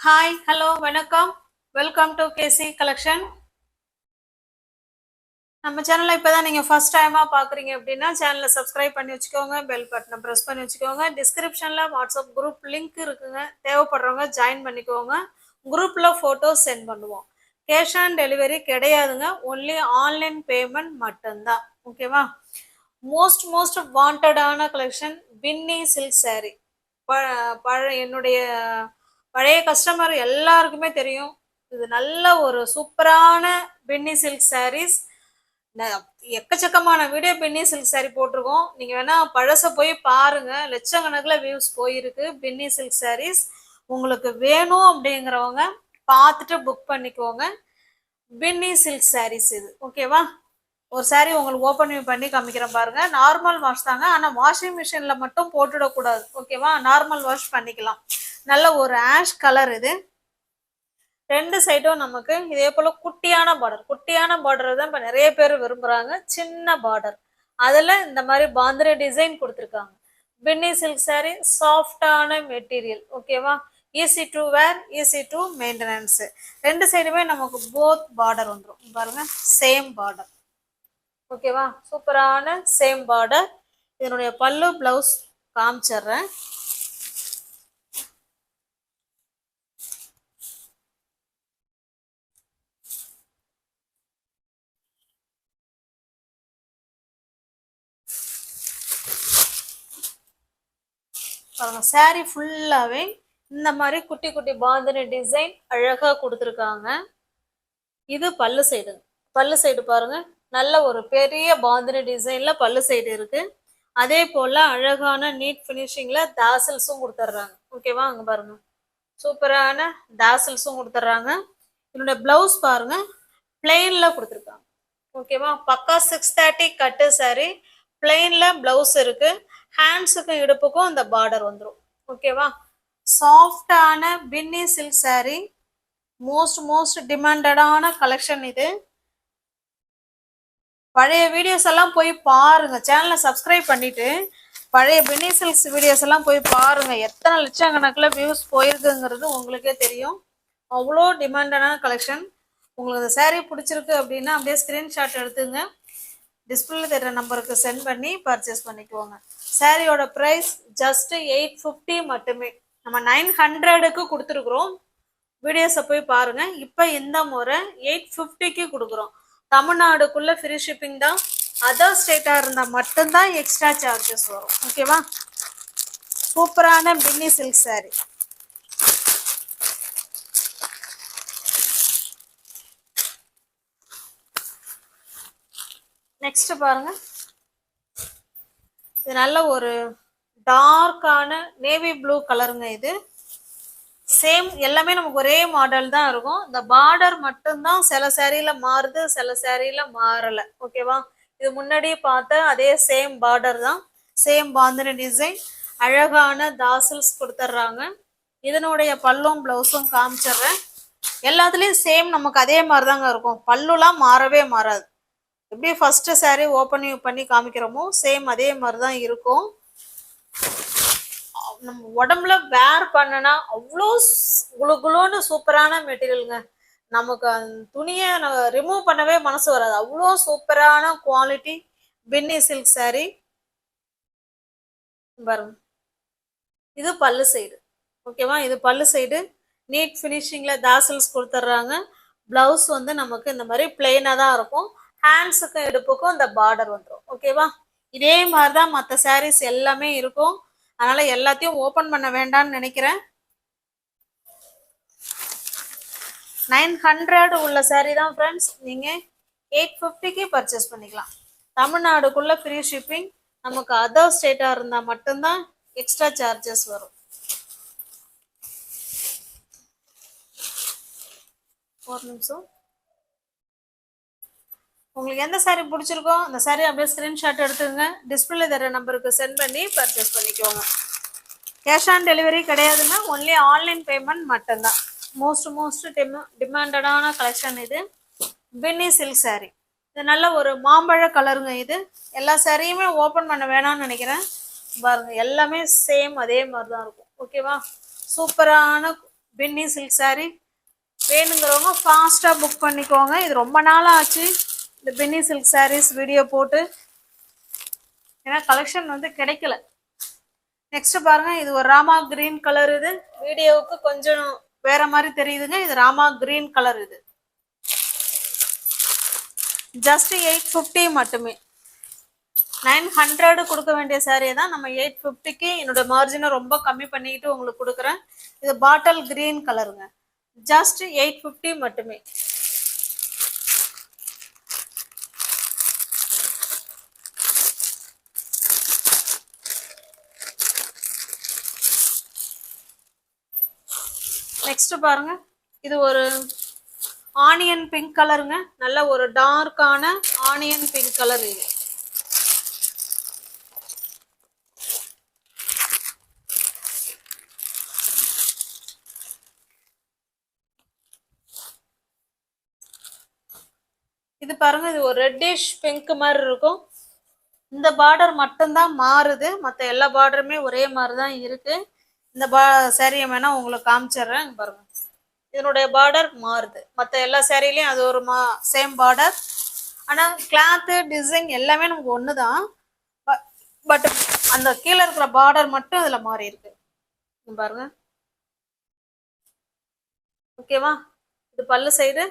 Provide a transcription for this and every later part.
Hi hello வணக்கம். Welcome to KC collection. நம்ம சேனலை இப்போதான் நீங்கள் ஃபர்ஸ்ட் டைமாக பார்க்குறீங்க அப்படின்னா சேனலை சப்ஸ்கிரைப் பண்ணி வச்சுக்கோங்க, பெல் பட்டனை ப்ரெஸ் பண்ணி வச்சுக்கோங்க. டிஸ்கிரிப்ஷனில் வாட்ஸ்அப் குரூப் லிங்க் இருக்குங்க, தேவைப்படுறவங்க ஜாயின் பண்ணிக்கோங்க. குரூப்பில் ஃபோட்டோஸ் சென்ட் பண்ணுவோம். கேஷ் ஆன் டெலிவரி கிடையாதுங்க, ஒன்லி ஆன்லைன் பேமெண்ட் மட்டும்தான். ஓகேவா? மோஸ்ட் வாண்டடான கலெக்ஷன் பின்னி சில்க் சாரீ. என்னுடைய பழைய கஸ்டமர் எல்லாருக்குமே தெரியும். இது நல்ல ஒரு சூப்பரான பின்னி சில்க் சாரீஸ். எக்கச்சக்கமான வீடியோ பின்னி சில்க் சாரீ போட்டிருக்கோம். நீங்க வேணா பழச போய் பாருங்க, லட்சக்கணக்கில் வியூஸ் போயிருக்கு பின்னி சில்க் சாரீஸ். உங்களுக்கு வேணும் அப்படிங்கிறவங்க பார்த்துட்டு புக் பண்ணிக்கோங்க. பின்னி சில்க் சாரீஸ் இது. ஓகேவா? ஒரு சாரீ உங்களுக்கு ஓப்பன் பண்ணி காமிக்கிறேன் பாருங்க. நார்மல் வாஷ் தாங்க, ஆனால் வாஷிங் மிஷினில் மட்டும் போட்டுடக்கூடாது. ஓகேவா? நார்மல் வாஷ் பண்ணிக்கலாம். நல்ல ஒரு ஆஷ் கலர் இது. ரெண்டு சைடும் நமக்கு இதே போல குட்டியான பார்டர் தான் இப்போ நிறைய பேர் விரும்புறாங்க. சின்ன பார்டர், அதில் இந்த மாதிரி பாந்திரி டிசைன் கொடுத்துருக்காங்க. பின்னி சில்க் சாரீ சாஃப்டான மெட்டீரியல். ஓகேவா? Easy to wear, easy to maintenance. ரெண்டு சைடுமே நமக்கு போத் பார்டர் வந்துடும் பாருங்க, சேம் பார்டர். ஓகேவா? சூப்பரான சேம் பார்டர். இதனுடைய பல்லு பிளவுஸ் காமிச்சிடுறேன். பாருங்க, சாரீ ஃபுல்லாவே இந்த மாதிரி குட்டி குட்டி பாந்தினி டிசைன் அழகா கொடுத்துருக்காங்க. இது பல்லு சைடு. பல்லு சைடு பாருங்க, நல்ல ஒரு பெரிய பாந்தினி டிசைன்ல பல்லு சைடு இருக்கு. அதே போல அழகான நீட் பினிஷிங்ல தாசல்ஸும் கொடுத்துட்றாங்க. ஓகேவா? அங்க பாருங்க, சூப்பரான தாசல்ஸும் கொடுத்துட்றாங்க. என்னோட பிளவுஸ் பாருங்க, பிளெயின்ல கொடுத்துருக்காங்க. ஓகேவா? பக்கா 630 கட்டு சாரி, பிளெயின்ல பிளவுஸ் இருக்கு. ஹேண்ட்ஸுக்கும் இடுப்புக்கும் இந்த பார்டர் வந்துடும். ஓகேவா? சாஃப்டான பின்னி சில்க் சாரி, மோஸ்ட் டிமாண்டடான கலெக்ஷன் இது. பழைய வீடியோஸ் எல்லாம் போய் பாருங்க, சேனலை சப்ஸ்கிரைப் பண்ணிட்டு பழைய பின்னி சில்க்ஸ் வீடியோஸ் எல்லாம் போய் பாருங்க. எத்தனை லட்சக்கணக்கில் வியூஸ் போயிருக்குங்கிறது உங்களுக்கே தெரியும். அவ்வளோ டிமாண்டடான கலெக்ஷன். உங்களுக்கு இந்த சாரீ பிடிச்சிருக்கு அப்படின்னா அப்படியே ஸ்க்ரீன்ஷாட் எடுத்துங்க, டிஸ்பிளே தெரிகிற நம்பருக்கு சென்ட் பண்ணி பர்ச்சேஸ் பண்ணிக்குவோங்க. சாரியோட ப்ரைஸ் ஜஸ்ட் 850 மட்டுமே. நம்ம 900க்கு கொடுத்துருக்குறோம். வீடியோஸை போய் பாருங்க. இப்போ இந்த முறை 850க்கு கொடுக்குறோம். தமிழ்நாடுக்குள்ள ஃப்ரீ ஷிப்பிங் தான். அதர் ஸ்டேட்டாக இருந்தால் மட்டும்தான் எக்ஸ்ட்ரா சார்ஜஸ் வரும். ஓகேவா? சூப்பரான பின்னி சில்க் சாரி. நெக்ஸ்ட் பாருங்க, இது நல்ல ஒரு டார்க்கான நேவி ப்ளூ கலருங்க. இது சேம், எல்லாமே நமக்கு ஒரே மாடல் தான் இருக்கும். இந்த பார்டர் மட்டும்தான் சில சாரியில மாறுது, சில சாரியில மாறல. ஓகேவா? இது முன்னாடி பார்த்த அதே சேம் பார்டர் தான், சேம் பாந்தினி டிசைன். அழகான தாசல்ஸ் கொடுத்துட்றாங்க. இதனுடைய பல்லும் பிளவுஸும் காமிச்சிடுறேன். எல்லாத்துலேயும் சேம் நமக்கு அதே மாதிரி தாங்க இருக்கும். பல்லுலாம் மாறவே மாறாது. எப்படி ஃபர்ஸ்ட் சாரீ ஓப்பன் பண்ணி காமிக்கிறோமோ சேம் அதே மாதிரி தான் இருக்கும். நம்ம உடம்புல வேர் பண்ணனா அவ்வளோ குளுகுளுன்னு சூப்பரான மெட்டீரியலுங்க. நமக்கு துணியை ரிமூவ் பண்ணவே மனசு வராது, அவ்வளோ சூப்பரான குவாலிட்டி பின்னி சில்க் சாரீ. பாருங்க, இது பல்லு சைடு. ஓகேவா? இது பல்லு சைடு நீட் ஃபினிஷிங்ல தாசல்ஸ் கொடுத்துட்றாங்க. பிளவுஸ் வந்து நமக்கு இந்த மாதிரி பிளெயினாக தான் இருக்கும். ஹேண்ட்ஸுக்கும் இடுப்புக்கும் இந்த பார்டர் வந்துடும். ஓகேவா? இதே மாதிரி தான் மற்ற சாரீஸ் எல்லாமே இருக்கும். அதனால எல்லாத்தையும் ஓப்பன் பண்ண வேண்டாம்னு நினைக்கிறேன். 900 உள்ள சாரீ தான் ஃப்ரெண்ட்ஸ், நீங்கள் 850க்கு பர்ச்சேஸ் பண்ணிக்கலாம். தமிழ்நாடுக்குள்ள ஃப்ரீ ஷிப்பிங். நமக்கு அதர் ஸ்டேட்டாக இருந்தால் மட்டும்தான் எக்ஸ்ட்ரா சார்ஜஸ் வரும். ஒரு நிமிஷம். உங்களுக்கு எந்த சாரீ பிடிச்சிருக்கோ அந்த சாரீ அப்படியே ஸ்க்ரீன்ஷாட் எடுத்துங்க, டிஸ்பிளே தர நம்பருக்கு சென்ட் பண்ணி பர்ச்சேஸ் பண்ணிக்கோங்க. கேஷ் ஆன் டெலிவரி கிடையாதுங்க, ஒன்லி ஆன்லைன் பேமெண்ட் மட்டும்தான். மோஸ்ட் டிமாண்டடான கலெக்ஷன் இது. பின்னி சில்க் சாரீ. இது நல்ல ஒரு மாம்பழ கலருங்க. இது எல்லா சாரியுமே ஓப்பன் பண்ண வேணாம்னு நினைக்கிறேன். பாருங்க, எல்லாமே சேம் அதே மாதிரி தான் இருக்கும். ஓகேவா? சூப்பரான பின்னி சில்க் saree வேணுங்கிறவங்க ஃபாஸ்ட்டாக புக் பண்ணிக்கோங்க. இது ரொம்ப நாள் ஆச்சு இந்த பின்னி சில்க் sarees வீடியோ போட்டு, ஏன்னா கலெக்ஷன் வந்து கிடைக்கல. நெக்ஸ்ட் பாருங்க, இது ஒரு ராமா கிரீன் கலர். இது வீடியோவுக்கு கொஞ்சம் வேற மாதிரி தெரியுதுங்க. இது ராமா கிரீன் கலர். இது ஜஸ்ட் 850 மட்டுமே. 900 கொடுக்க வேண்டிய சாரியை தான் நம்ம 850க்கு என்னோட மார்ஜினை ரொம்ப கம்மி பண்ணிக்கிட்டு உங்களுக்கு கொடுக்குறேன். இது பாட்டில் கிரீன் கலருங்க. ஜஸ்ட் 850 மட்டுமே. நெக்ஸ்ட் பாருங்க, இது ஒரு ஆனியன் பிங்க் கலருங்க. நல்ல ஒரு டார்க்கான ஆனியன் பிங்க் கலர். இது இது பாருங்க, இது ஒரு ரெட்டிஷ் பிங்க் மாதிரி இருக்கும். இந்த பார்டர் மட்டும்தான் மாறுது, மற்ற எல்லா பார்டருமே ஒரே மாதிரி தான் இருக்கு. இந்த சாரியை வேணா உங்களுக்கு காமிச்சிடுறேன் பாருங்க. இதனுடைய பார்டர் மாறுது, மற்ற எல்லா சாரிலையும் அது ஒரு சேம் பார்டர். ஆனால் கிளாத்து டிசைன் எல்லாமே நமக்கு ஒன்று தான். பட் அந்த கீழே இருக்கிற பார்டர் மட்டும் அதில் மாறி இருக்கு பாருங்க. ஓகேவா? இது பல்லு சைடு,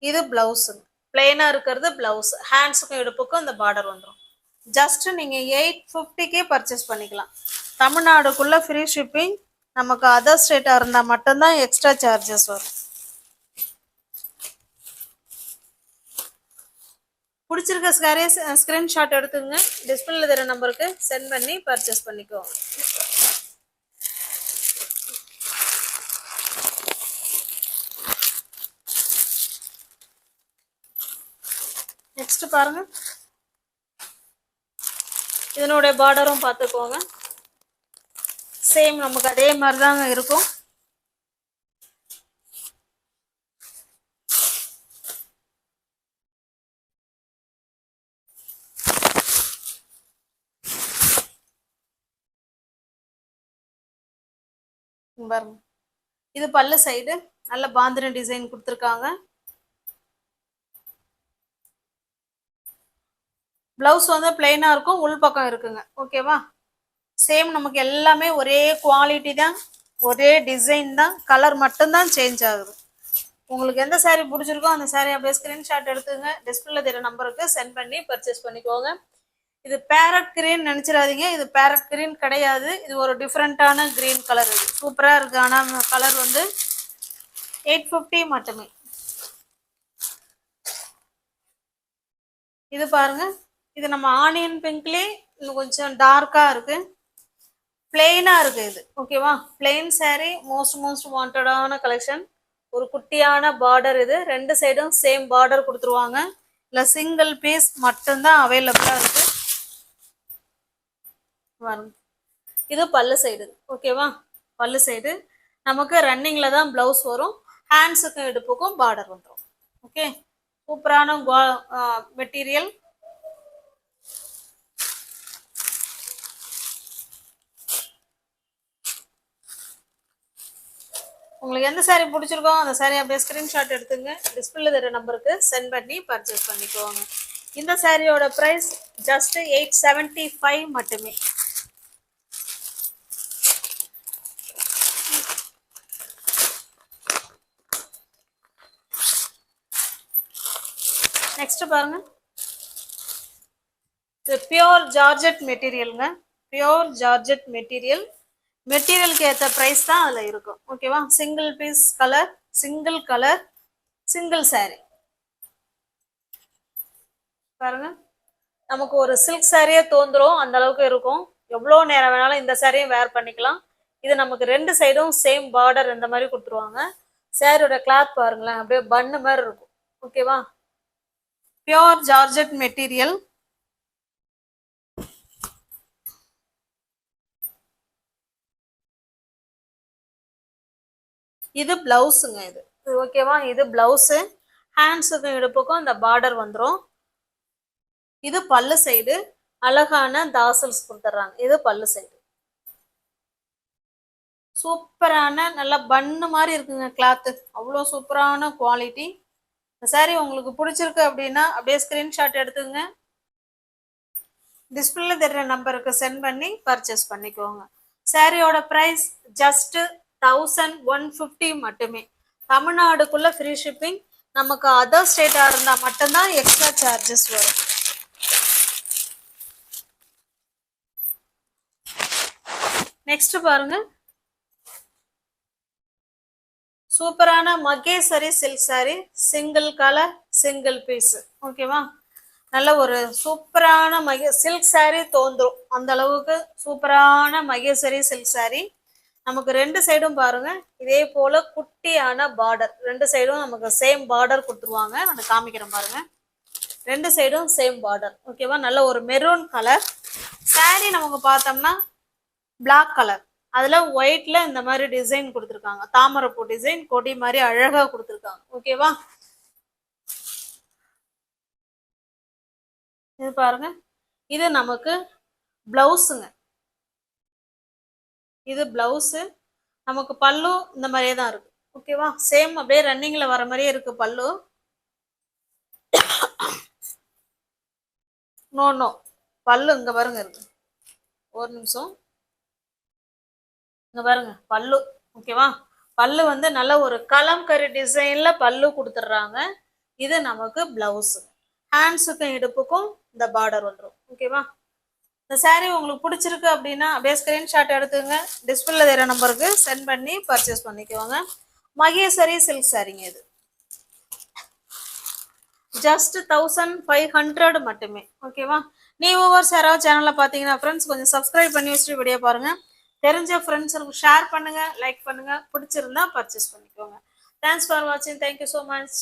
இது பிளவுஸ். பிளெயினா இருக்கிறது பிளவுஸ். ஹேண்ட்ஸுக்கும் இடுப்புக்கும் இந்த பார்டர் வந்துடும். ஜஸ்ட் நீங்க 850க்கே பர்ச்சேஸ் பண்ணிக்கலாம். தமிழ்நாடுக்குள்ள ஃப்ரீ ஷிப்பிங். நமக்கு அதர் ஸ்டேட்டா இருந்தா மட்டும்தான் எக்ஸ்ட்ரா சார்ஜஸ் வரும். பிடிச்சிருக்க சாரீஸ் ஸ்கிரீன்ஷாட் எடுத்துங்க, டிஸ்பிளேல தர நம்பருக்கு சென்ட் பண்ணி பர்ச்சேஸ் பண்ணிக்கோங்க. நெக்ஸ்ட் பாருங்க, இதனுடைய பார்டரும் பார்த்துக்கோங்க. சேம் நமக்கு அதே மாதிரி தாங்க இருக்கும். பாருங்க, இது பல்லு சைடு நல்ல பாந்தினி டிசைன் கொடுத்துருக்காங்க. பிளவுஸ் வந்து பிளெயினா இருக்கும், உள் பக்கம் இருக்குங்க. ஓகேவா? சேம் நமக்கு எல்லாமே ஒரே குவாலிட்டி தான், ஒரே டிசைன் தான், கலர் மட்டும்தான் சேஞ்ச் ஆகுது. உங்களுக்கு எந்த சாரீ பிடிச்சிருக்கோ அந்த சாரீ அப்படியே ஸ்கிரீன்ஷாட் எடுத்துங்க, டிஸ்பிளேல தெரிய நம்பருக்கு சென்ட் பண்ணி பர்ச்சேஸ் பண்ணிக்கோங்க. இது பேரட் கிரீன் நினைச்சிடாதீங்க, இது பேரட் கிரீன் கிடையாது. இது ஒரு டிஃப்ரெண்டான கிரீன் கலர். இது சூப்பரா இருக்கு. ஆனால் கலர் வந்து 850 மட்டுமே. இது பாருங்க, இது நம்ம ஆனியன் பிங்க்லேயே இன்னும் கொஞ்சம் டார்க்கா இருக்கு, பிளெயினா இருக்கு இது. ஓகேவா? பிளெயின் சாரீ மோஸ்ட் வாண்டடான கலெக்ஷன். ஒரு குட்டியான பார்டர். இது ரெண்டு சைடும் சேம் பார்டர் கொடுத்துருவாங்க. இல்லை சிங்கிள் பீஸ் மட்டும்தான் அவைலபிளா இருக்கு. இது பல்லு சைடு. ஓகேவா? பல்லு சைடு நமக்கு ரன்னிங்ல தான் பிளவுஸ் வரும். ஹேண்ட்ஸுக்கும் இடுப்புக்கும் பார்டர் வந்துடும். ஓகே, சூப்பரான மெட்டீரியல். உங்களுக்கு எந்த சாரீ பிடிச்சிருக்கோ அந்த சாரீ அப்படியே ஸ்கிரீன்ஷாட் எடுத்துங்க, டிஸ்பிளேல தர நம்பருக்கு சென்ட் பண்ணி பர்ச்சேஸ் பண்ணிக்கோங்க. இந்த சாரியோட பிரைஸ் ஜஸ்ட் 875 மட்டுமே. நெக்ஸ்ட் பாருங்க, இது பியோர் ஜார்ஜெட் மெட்டீரியலுங்க. Pure georgette material. மெட்டீரியலுக்கு ஏற்ற ப்ரைஸ் தான் அதில் இருக்கும். ஓகேவா? Single piece colour, single colour, single sari. பாருங்க, நமக்கு ஒரு சில்க் சாரியே தோந்துரும் அந்த அளவுக்கு இருக்கும். எவ்வளோ நேரம் வேணாலும் இந்த சாரியும் வேர் பண்ணிக்கலாம். இது நமக்கு ரெண்டு சைடும் சேம் பார்டர் இந்த மாதிரி கொடுத்துருவாங்க. சாரியோட கிளாத் பாருங்களேன், அப்படியே பன்னு மாதிரி இருக்கும். ஓகேவா? Pure georgette material. இது பிளவுஸுங்க. இது ஓகேவா? இது பிளவுஸு. ஹேண்ட்ஸுக்கும் இடுப்புக்கும் இந்த பார்டர் வந்துடும். இது பல்லு சைடு. அழகான தாசல்ஸ் கொடுத்துட்றாங்க. இது பல்லு சைடு. சூப்பரான நல்ல பன்னு மாதிரி இருக்குங்க கிளாத்து. அவ்வளோ சூப்பரான குவாலிட்டி. இந்த saree உங்களுக்கு பிடிச்சிருக்கு அப்படின்னா அப்படியே ஸ்கிரீன்ஷாட் எடுத்துங்க. டிஸ்பிளேல தெரியுற நம்பருக்கு சென்ட் பண்ணி பர்ச்சேஸ் பண்ணிக்கோங்க. சாரியோட பிரைஸ் ஜஸ்ட் 1150 மட்டுமே. தமிழ்நாடுக்குள்ள ஃப்ரீ ஷிப்பிங். நமக்கு அதர் ஸ்டேட்டா இருந்தா மட்டும்தான் எக்ஸ்ட்ரா சார்ஜஸ் வரும். நெக்ஸ்ட் பாருங்க, சூப்பரான Maheshwari silk sari, single colour single piece. ஓகேவா, நல்ல ஒரு சூப்பரான சில்க் சாரி தோன்றும் அந்த அளவுக்கு சூப்பரான மகேஸ்வரி சில்க் சாரி. நமக்கு ரெண்டு சைடும் பாருங்க இதே போல குட்டியான பார்டர், ரெண்டு சைடும் நமக்கு சேம் பார்டர் கொடுத்துருவாங்க. நான் காமிக்கிறேன் பாருங்க, ரெண்டு சைடும் சேம் பார்டர். ஓகேவா, நல்ல ஒரு மெரூன் கலர் சாரி. நமக்கு பார்த்தோம்னா பிளாக் கலர், அதுல ஒயிட்ல இந்த மாதிரி டிசைன் கொடுத்துருக்காங்க, தாமரைப்பூ டிசைன் கொடி மாதிரி அழகா கொடுத்துருக்காங்க. ஓகேவா, இது பாருங்க, இது நமக்கு பிளவுஸுங்க. இது பிளவுஸு. நமக்கு பல்லு இந்த மாதிரியே தான் இருக்கு. ஓகேவா, சேம் அப்படியே ரன்னிங்ல வர மாதிரியே இருக்கு பல்லு. நோ பல்லு இங்க பாருங்க இருக்கு. ஒரு நிமிஷம், இங்க பாருங்க பல்லு. ஓகேவா, பல்லு வந்து நல்ல ஒரு கலம்கரி டிசைன்ல பல்லு கொடுத்துட்றாங்க. இது நமக்கு பிளவுஸ். ஹேண்ட்ஸுக்கும் இடுப்புக்கும் இந்த பார்டர் வந்துடும். ஓகேவா, இந்த சாரீ உங்களுக்கு பிடிச்சிருக்கு அப்படின்னா அப்படியே ஸ்கிரீன்ஷாட் எடுத்துங்க. டிஸ்பிளேல தெரிய நம்பருக்கு சென்ட் பண்ணி பர்ச்சேஸ் பண்ணிக்குவாங்க. மகேஸ்வரி சில்க் சாரீங்க. இது ஜஸ்ட் 1500 மட்டுமே. ஓகேவா, நீ ஒவ்வொரு யாராவது சேனல்ல பாத்தீங்கன்னா ஃப்ரெண்ட்ஸ் கொஞ்சம் சப்ஸ்கிரைப் பண்ணி வச்சுட்டு வீடியோ பாருங்க. தெரிஞ்ச ஃப்ரெண்ட்ஸுக்கு ஷேர் பண்ணுங்க, லைக் பண்ணுங்க, பிடிச்சிருந்தா பர்ச்சேஸ் பண்ணிக்கோங்க. தேங்க்ஸ் ஃபார் வாட்சிங். Thank you so much.